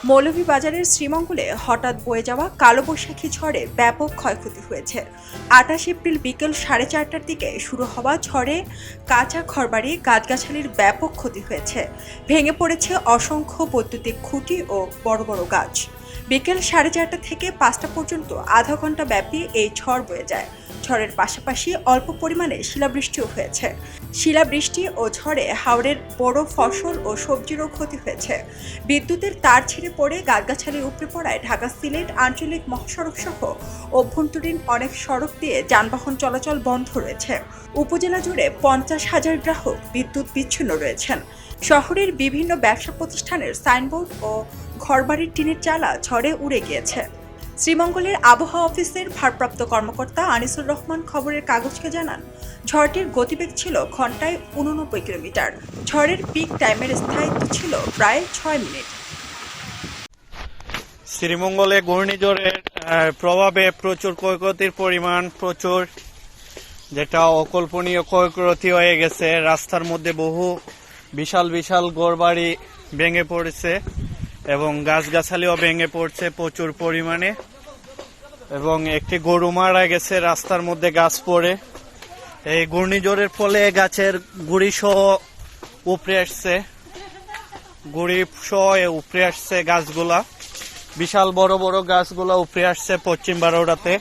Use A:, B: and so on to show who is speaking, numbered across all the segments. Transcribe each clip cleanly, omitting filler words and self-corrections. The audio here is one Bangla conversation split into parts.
A: মৌলভীবাজারের শ্রীমঙ্গলে হঠাৎ বয়ে যাওয়া কালবৈশাখী ঝড়ে ব্যাপক ক্ষয়ক্ষতি হয়েছে। ২৮ এপ্রিল বিকেল ৪:৩০টার দিকে শুরু হওয়া ঝড়ে কাঁচা ঘরবাড়ি, গাছগাছালির ব্যাপক ক্ষতি হয়েছে। ভেঙে পড়েছে অসংখ্য বৈদ্যুতিক খুঁটি ও বড় বড় গাছ। বিকেল ৪:৩০টা থেকে ৫টা পর্যন্ত আধা ঘন্টা ব্যাপী এই ঝড় বয়ে যায়। ঝড়ের পাশাপাশি অল্প পরিমাণে শিলাবৃষ্টিও হয়েছে। শিলাবৃষ্টি ও ঝড়ে হাওরের বড় ফসল ও সবজিরও ক্ষতি হয়েছে। বিদ্যুতের তার ছিঁড়ে পড়ে গাছগাছালি উপড়ে পড়ায় ঢাকা সিলেট আঞ্চলিক মহাসড়ক সহ অভ্যন্তরীণ অনেক সড়ক দিয়ে যানবাহন চলাচল বন্ধ রয়েছে। উপজেলা জুড়ে ৫০,০০০ গ্রাহক বিদ্যুৎ বিচ্ছিন্ন রয়েছেন। শহরের বিভিন্ন ব্যবসা প্রতিষ্ঠানের সাইনবোর্ড ও ঘরবাড়ির টিনের চালা ঝড়ে উড়ে গিয়েছে। শ্রীমঙ্গলের আবহাওয়া অফিসের ভারপ্রাপ্ত কর্মকর্তা আনিসুর রহমান খবরের কাগজকে জানান, ঝড়টির গতিবেগ ছিল ঘন্টায় ৮৯ কিলোমিটার। ঝড়ের পিক টাইমের স্থায়িত্ব ছিল প্রায় ৬ মিনিট।
B: শ্রীমঙ্গলে ঘূর্ণিঝড়ের প্রভাবে প্রচুর ক্ষয়ক্ষতির পরিমাণ প্রচুর, যেটা অকল্পনীয় ক্ষয়ক্ষতি হয়ে গেছে। রাস্তার মধ্যে বহু বিশাল বিশাল ঘরবাড়ি ভেঙে পড়েছে এবং গাছগাছালিও ভেঙে পড়ছে প্রচুর পরিমাণে, এবং একটি গরু মারা গেছে রাস্তার মধ্যে গাছ পড়ে। এই ঘূর্ণিঝড়ের ফলে গাছের গুড়ি সহ উপড়ে আসছে, গুড়ি সহ উপড়ে আসছে গাছগুলা, বিশাল বড় বড় গাছগুলা উপড়ে আসছে পশ্চিম বারোটাতে।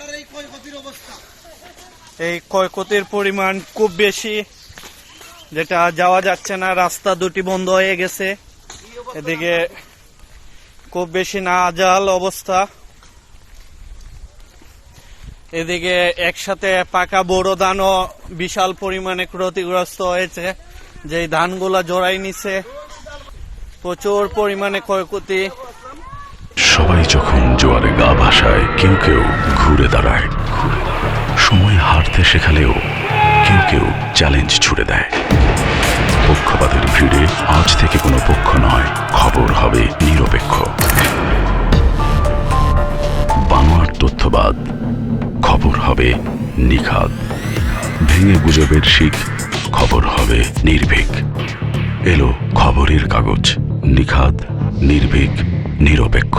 B: এই ক্ষয়ক্ষতির পরিমাণ খুব বেশি, যেটা যাওয়া যাচ্ছে না। রাস্তা দুটি বন্ধ হয়ে গেছে, এদিকে খুব বেশি নাজেহাল অবস্থা। এদিকে একসাথে পাকা বোরো ধানও বিশাল পরিমাণে ক্ষতিগ্রস্ত হয়েছে, যে ধানগুলা জড়াই নিছে, প্রচুর পরিমাণে ক্ষয়ক্ষতি।
C: সবাই যখন জোয়ারে গা ভাসায়, কেউ কেউ ঘুরে দাঁড়ায়। সময় হারতে শেখালেও কেউ কেউ চ্যালেঞ্জ ছুড়ে দেয়। পক্ষপাতের ভিড়ে আজ থেকে কোনো পক্ষ নয়, খবর হবে নিরপেক্ষ। বানোয়ার তথ্যবাদ, খবর হবে নিখাদ। ভেঙে গুজবের শিখ, খবর হবে নির্ভীক। এলো খবরের কাগজ, নিখাদ, নির্ভীক, নিরপেক্ষ।